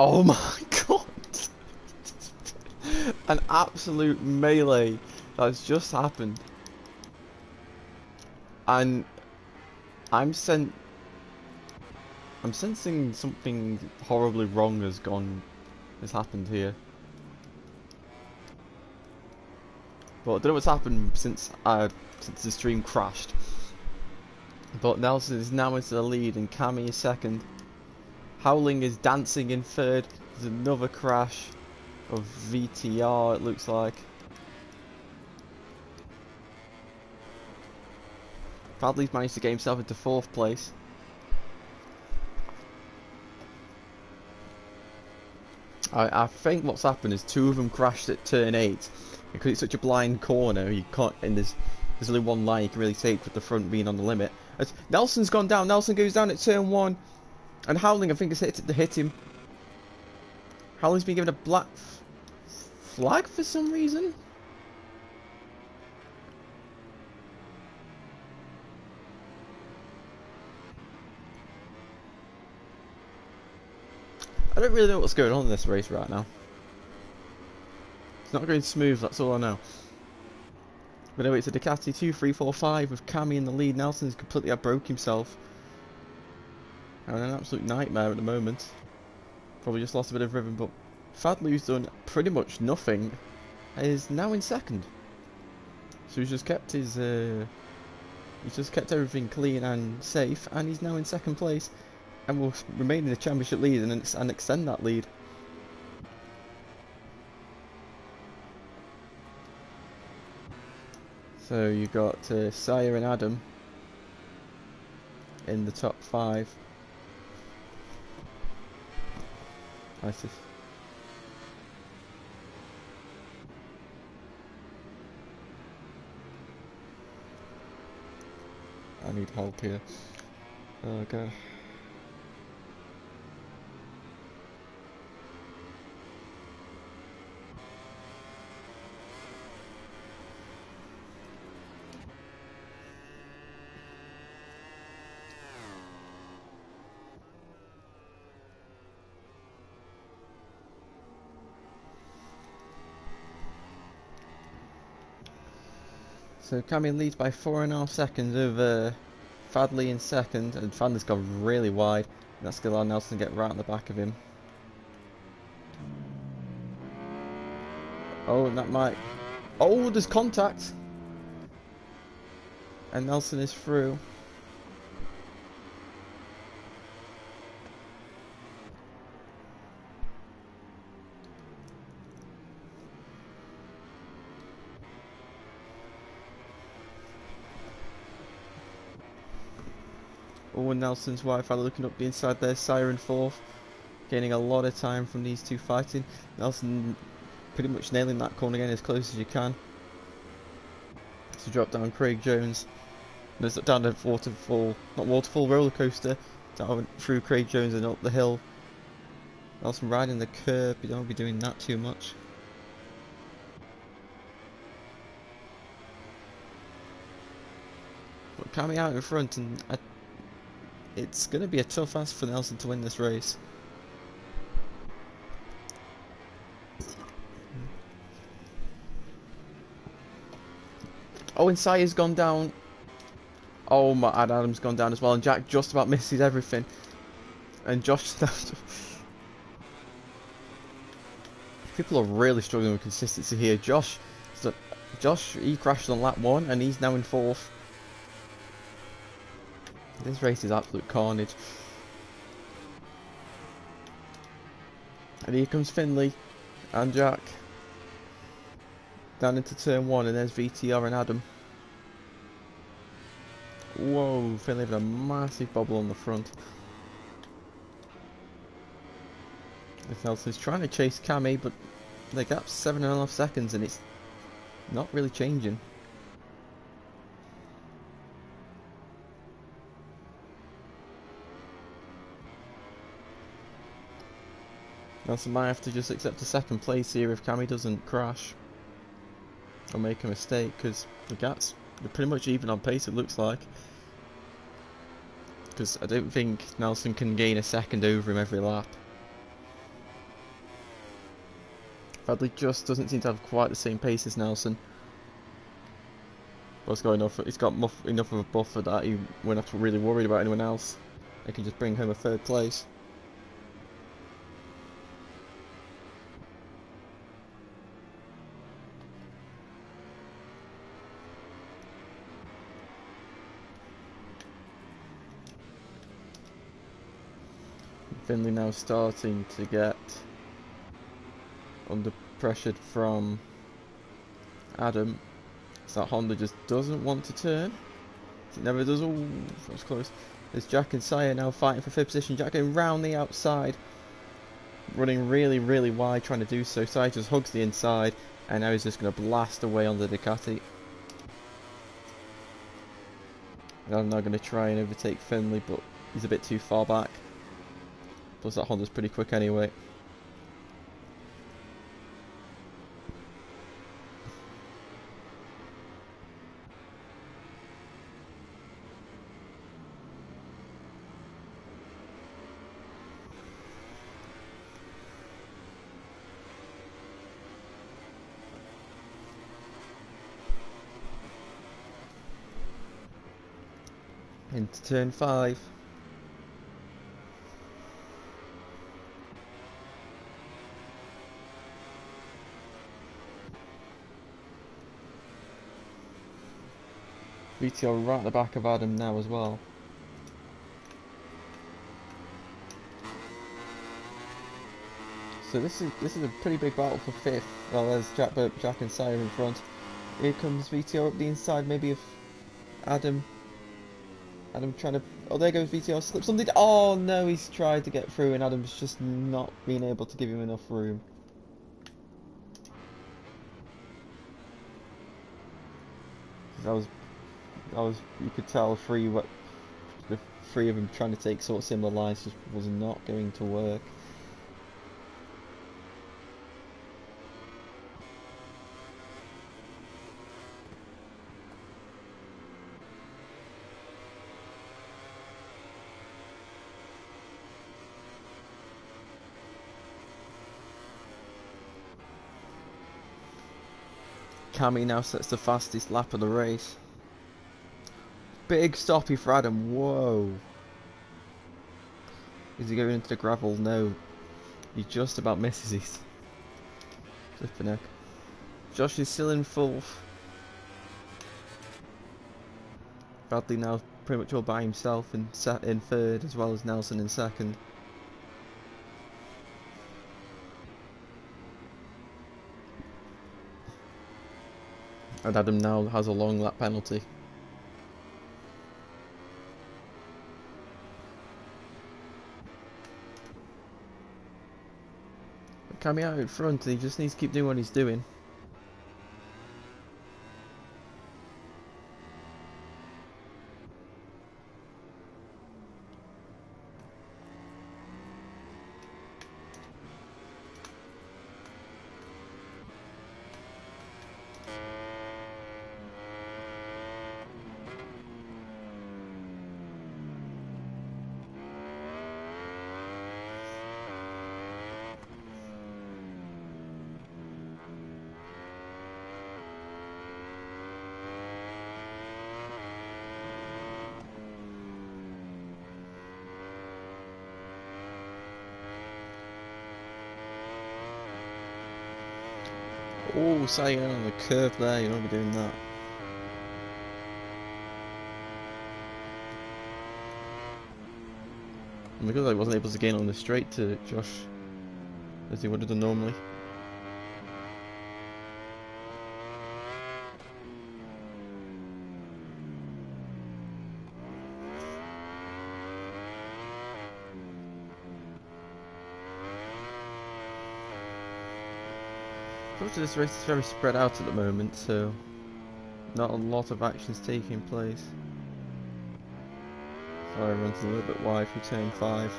Oh my god! An absolute melee that's just happened. And I'm sensing something horribly wrong has happened here. But I don't know what's happened since the stream crashed. But Nelson is now into the lead and Cammy is second. Howling is dancing in third. There's another crash of VTR, it looks like. Bradley's managed to get himself into fourth place. I think what's happened is two of them crashed at turn 8. Because it's such a blind corner, you can't, and there's only one line you can really take with the front being on the limit. As Nelson's gone down, Nelson goes down at turn 1. And Howling, I think, has hit him. Howling's been given a black flag for some reason. I don't really know what's going on in this race right now. It's not going smooth, that's all I know. But anyway, it's a Ducati 2-3-4-5 with Cammy in the lead. Nelson's completely broke himself. Having an absolute nightmare at the moment. Probably just lost a bit of rhythm, but Fadley, who's done pretty much nothing, is now in second. So he's just kept everything clean and safe, and he's now in second place, and will remain in the championship lead and extend that lead. So you got Sire and Adam in the top 5. Nice. I need help here. Oh god. So Cammy leads by 4.5 seconds over Fadley in second, and Fadley's gone really wide. And that's going to allow Nelson to get right on the back of him. Oh, and that might... Oh, there's contact! And Nelson is through. Oh, and Nelson's wife are looking up the inside there, Siren fourth, gaining a lot of time from these two fighting. Nelson pretty much nailing that corner again as close as you can. To drop down Craig Jones. And it's down the waterfall roller coaster, down through Craig Jones and up the hill. Nelson riding the curb, you don't be doing that too much. But Cammy out in front, and it's going to be a tough ask for Nelson to win this race. Oh, and Sire's gone down. Oh, my, Adam's gone down as well, and Jack just about misses everything. And Josh... People are really struggling with consistency here. Josh, he crashed on lap 1, and he's now in 4th. This race is absolute carnage. And here comes Finley and Jack. Down into turn 1, and there's VTR and Adam. Whoa, Finley with a massive bobble on the front. Nelson's trying to chase Cammy, but the gap's 7.5 seconds and it's not really changing. Nelson might have to just accept a second place here if Cammy doesn't crash or make a mistake, because the gaps are pretty much even on pace, it looks like. Because I don't think Nelson can gain a second over him every lap. Bradley just doesn't seem to have quite the same pace as Nelson. But he's got enough of a buffer that he won't have to really worry about anyone else. They can just bring home a third place. Finley now starting to get under pressured from Adam. So that Honda just doesn't want to turn. It never does. Oh, that was close. There's Jack and Sire now fighting for 5th position. Jack going round the outside, running really, really wide, trying to do so. Sire just hugs the inside, and now he's just going to blast away on the Ducati. And I'm now going to try and overtake Finley, but he's a bit too far back. Plus that Honda's pretty quick anyway. Into turn 5. VTL right at the back of Adam now as well. So this is a pretty big battle for 5th. Well, there's Jack and Sire in front. Here comes VTL up the inside, maybe of Adam. Adam trying to... Oh, there goes VTL. Slip something. Oh, no, he's tried to get through and Adam's just not been able to give him enough room. That was, you could tell the 3 of them trying to take sort of similar lines just was not going to work. Cammy now sets the fastest lap of the race. Big stoppy for Adam. Whoa. Is he going into the gravel? No. He just about misses it. Flipping heck. Josh is still in 4th. Bradley now pretty much all by himself in 3rd, as well as Nelson in 2nd. And Adam now has a long lap penalty. Cammy out in front, and he just needs to keep doing what he's doing. Oh, Sire on the curve there, you don't be doing that. And because I wasn't able to gain on the straight to Josh as he would have done normally. Unfortunately, this race is very spread out at the moment, so not a lot of actions taking place. Fire runs a little bit wide for turn 5.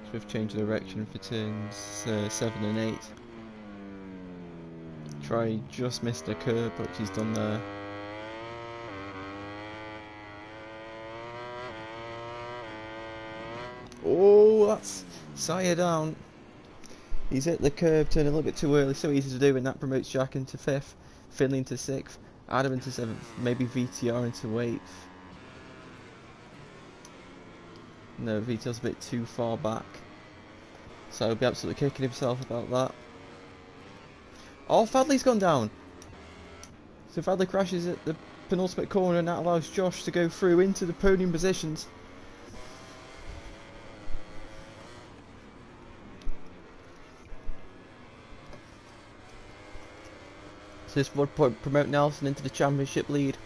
Swift change of direction for turns 7 and 8. Try just missed a curb, but he's done there. Oh, that's Sire down. He's hit the curb, turned a little bit too early, so easy to do, and that promotes Jack into 5th, Finley into 6th, Adam into 7th, maybe VTR into 8th. No, VTR's a bit too far back. So he'll be absolutely kicking himself about that. Oh, Fadley's gone down! So Fadley crashes at the penultimate corner, and that allows Josh to go through into the podium positions. So this would promote Nelson into the championship lead.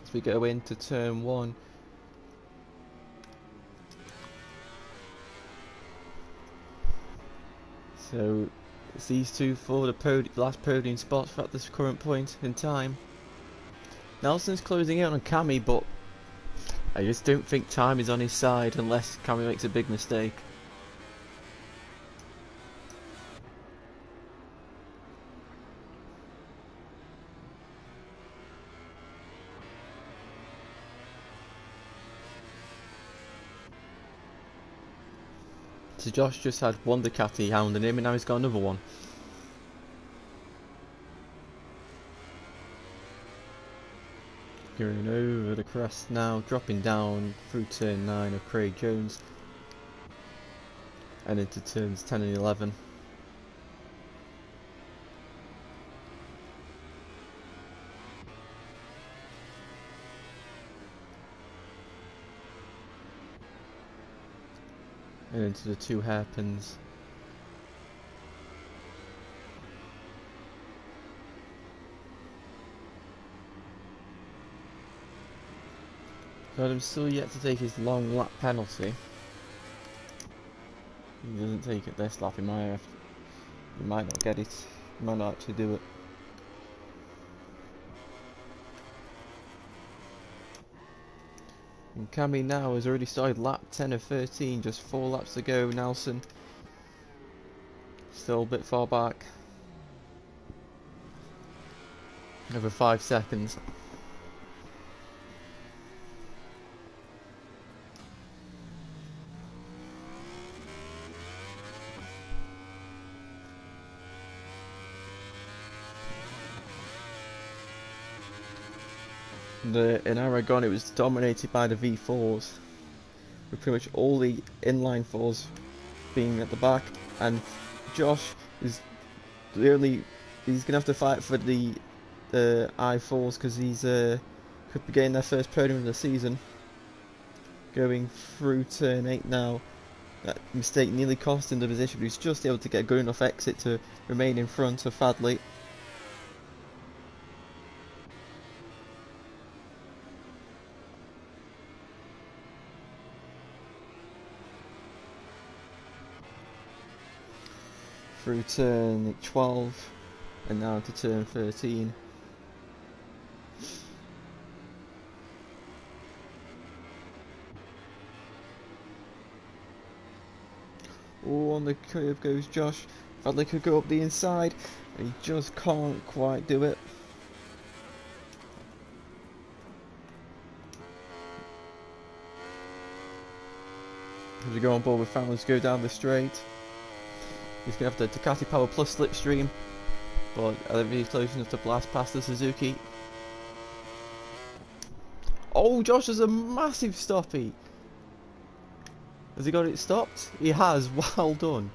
As we go into turn 1. So it's these two for the last podium spots at this current point in time. Nelson's closing in on Cammy, but I just don't think time is on his side unless Cammy makes a big mistake. So Josh just had one Ducati hounding him, and now he's got another one. Going over the crest now, dropping down through turn 9 of Craig Jones and into turns 10 and 11. And into the 2 hairpins. Adam's still yet to take his long lap penalty. He doesn't take it this lap, he might not get it. He might not actually do it. And Cammy now has already started lap 10 of 13, just 4 laps to go. Nelson still a bit far back. Over 5 seconds. In Aragon it was dominated by the V4s, with pretty much all the inline 4s being at the back, and Josh is he's gonna have to fight for the I4s because he's could be getting their first podium of the season. Going through turn 8 now. That mistake nearly cost him the position, but he's just able to get a good enough exit to remain in front of Fadley. Through turn 12 and now to turn 13. Oh, on the curve goes Josh. Fadley could go up the inside, and he just can't quite do it. As we go on board with Fowlers, go down the straight. He's going to have the Ducati Power Plus slipstream, but I don't think he's close enough to blast past the Suzuki. Oh, Josh has a massive stoppie. Has he got it stopped? He has, well done.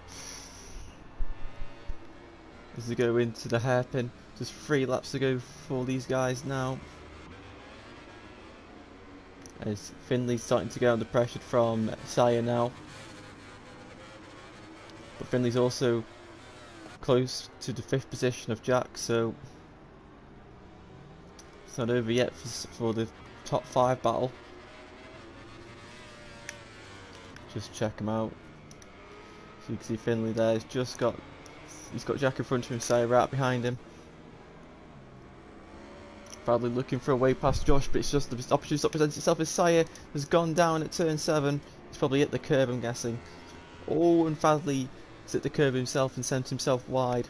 As we go into the hairpin, just 3 laps to go for these guys now. As Finley's starting to get under pressure from Sire now. But Finley's also close to the 5th position of Jack, so it's not over yet for the top 5 battle. Just check him out. So you can see Finley there. He's got Jack in front of him, Sire right behind him. Fadley looking for a way past Josh, but it's just the opportunity that presents itself as Sire has gone down at turn 7. He's probably hit the curb, I'm guessing. Oh, and Fadley has hit the curb himself and sent himself wide.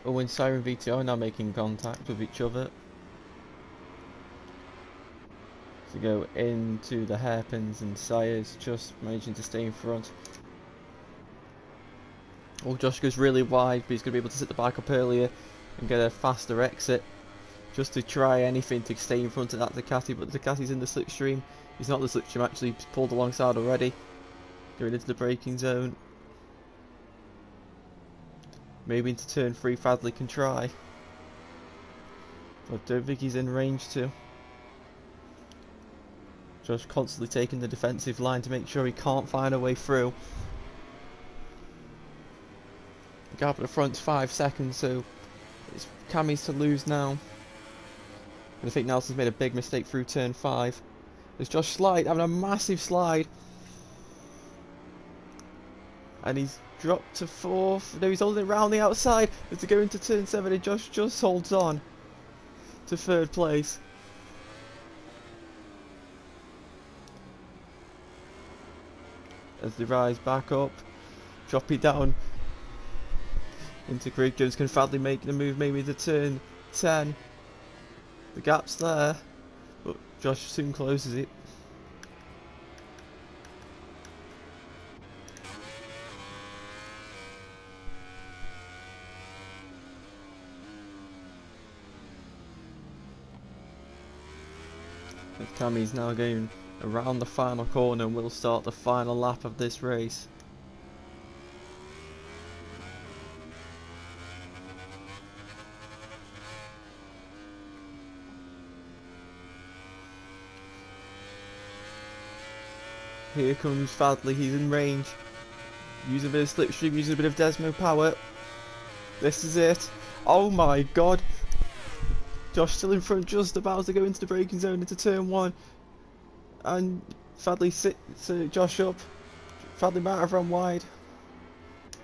Owen, Sire and VTR now making contact with each other to go into the hairpins, and Sire's just managing to stay in front. Oh, Josh goes really wide, but he's going to be able to set the bike up earlier and get a faster exit, just to try anything to stay in front of that Ducati, but the Ducati's in the slipstream. He's not the slipstream, actually, he's pulled alongside already, going into the braking zone. Maybe into turn 3 Fadley can try, but I don't think he's in range to. Josh constantly taking the defensive line to make sure he can't find a way through. The gap at the front's 5 seconds, so it's Cammy's to lose now. And I think Nelson's made a big mistake through turn 5. There's Josh Slide having a massive slide. And he's dropped to 4th. No, he's holding it round the outside. As to go into turn 7, and Josh just holds on to 3rd place. As they rise back up, drop it down into Greg Jones. Can Fadley make the move maybe to turn 10? The gap's there, but Josh soon closes it. And Cammy's now going around the final corner and will start the final lap of this race. Here comes Fadley, he's in range. Using a bit of slipstream, using a bit of Desmo power. This is it. Oh my god. Josh still in front, just about to go into the braking zone into turn 1. And Fadley sits Josh up. Fadley might have run wide,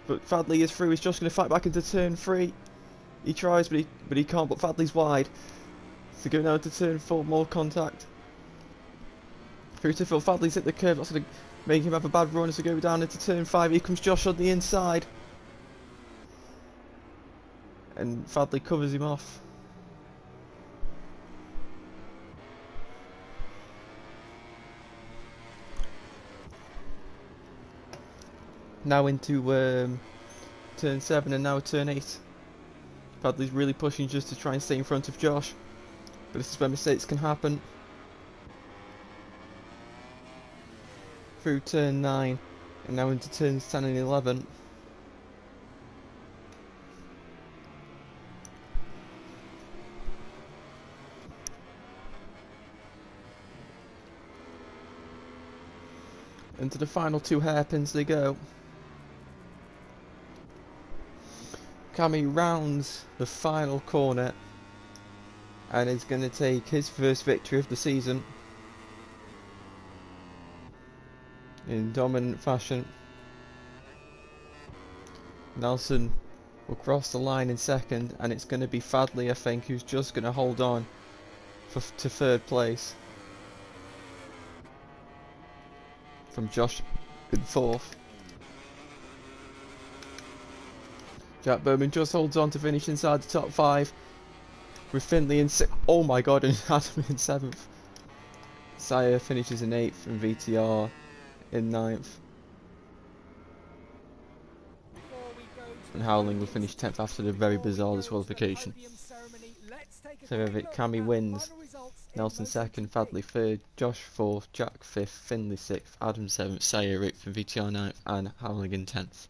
but Fadley is through. He's just going to fight back into turn 3. He tries, but he can't. But Fadley's wide. So go now into turn 4, more contact. Through to Phil. Fadley's hit the curve. That's going to make him have a bad run as we go down into turn 5. Here comes Josh on the inside, and Fadley covers him off. Now into turn 7 and now turn 8. Fadley's really pushing just to try and stay in front of Josh, but this is where mistakes can happen. Through turn 9 and now into turns 10 and 11. Into the final 2 hairpins they go. Cammy rounds the final corner and is going to take his first victory of the season in dominant fashion. Nelson will cross the line in second, and it's going to be Fadley, I think, who's just going to hold on to 3rd place from Josh in 4th. Jack Bowman just holds on to finish inside the top 5 with Findlay in 6th. Oh my god, and Adam in 7th. Sire finishes in 8th and VTR in 9th. And Howling will finish 10th after the very bizarre disqualification. So Cammy wins. Nelson 2nd, Fadley 3rd, Josh 4th, Jack 5th, Findlay 6th, Adam 7th, Sire 8th and VTR 9th, and Howling in 10th.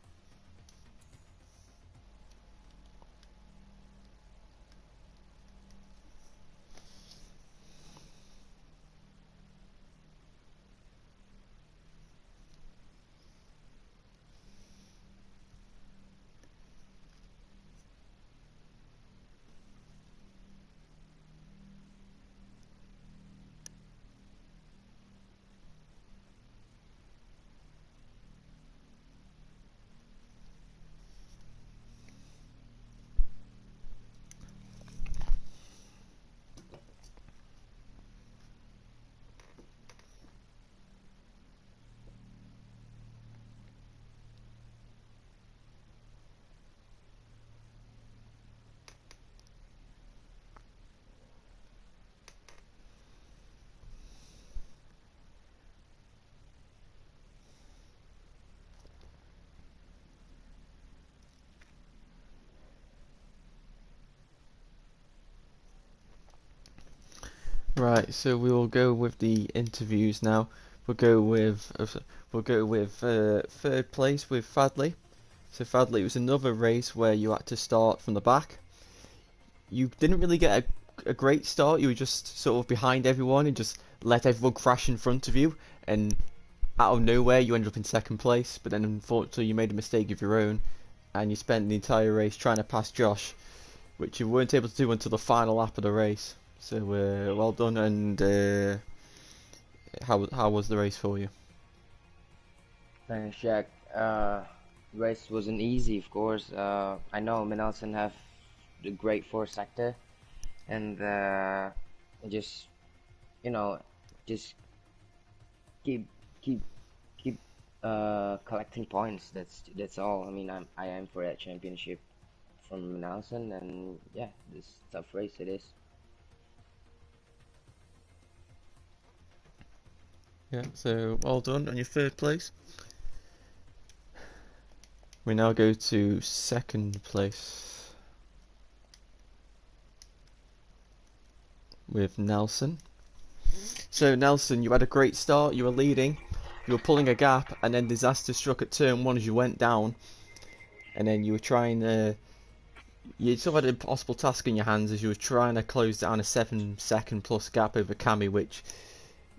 Right, so we will go with the interviews now. We'll go with third place with Fadley. So Fadley, it was another race where you had to start from the back. You didn't really get a great start. You were just sort of behind everyone and just let everyone crash in front of you. And out of nowhere, you ended up in second place. But then unfortunately, you made a mistake of your own, and you spent the entire race trying to pass Josh, which you weren't able to do until the final lap of the race. So well done. And how was the race for you? Thanks, Jack. Race wasn't easy, of course. I know Minelson have the great four sector, and just you know, just keep keep keep collecting points. That's all. I mean, I am for that championship from Minelson, and yeah, this tough race it is. Yeah, so well done on your third place. We now go to second place with Nelson. So Nelson, you had a great start, you were leading, you were pulling a gap, and then disaster struck at turn one as you went down, and then you were trying you sort of had an impossible task in your hands as you were trying to close down a 7 second plus gap over Cami, which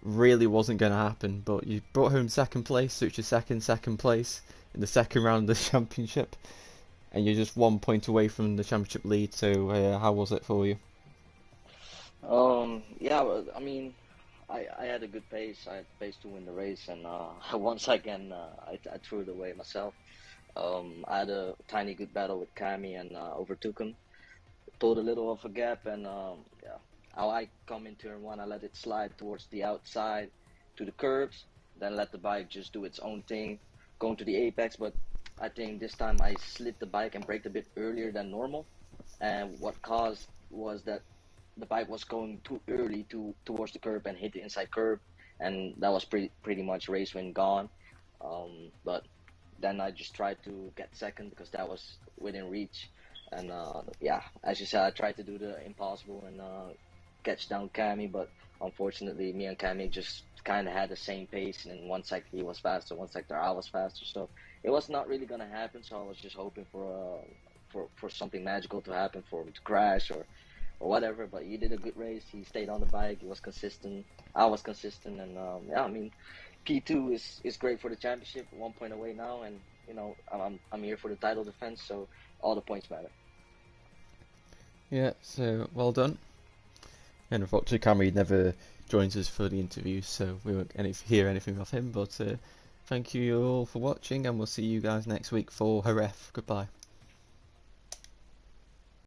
really wasn't going to happen, but you brought home second place, so it's your second place in the second round of the championship, and you're just 1 point away from the championship lead. So how was it for you? Yeah, well, I mean, I had a good pace. I had pace to win the race, and once again, I threw it away myself. I had a tiny good battle with Kami and overtook him. Pulled a little off a gap, and yeah, how I come in turn one, I let it slide towards the outside to the curbs, then let the bike just do its own thing, going to the apex. But I think this time I slid the bike and braked a bit earlier than normal, and what caused was that the bike was going too early towards the curb and hit the inside curb, and that was pretty much race win gone. But then I just tried to get second because that was within reach, and yeah, as you said, I tried to do the impossible and catch down Cami, but unfortunately, me and Cami just kind of had the same pace, and in one sector he was faster, one sector I was faster, so it was not really gonna happen. So I was just hoping for something magical to happen for him to crash or whatever. But he did a good race. He stayed on the bike. He was consistent. I was consistent, and yeah, I mean, P2 is great for the championship. 1 point away now, and I'm here for the title defense. So all the points matter. Yeah, so well done. And unfortunately, Camry never joins us for the interviews, so we won't hear anything of him. But thank you all for watching, and we'll see you guys next week for Haref. Goodbye.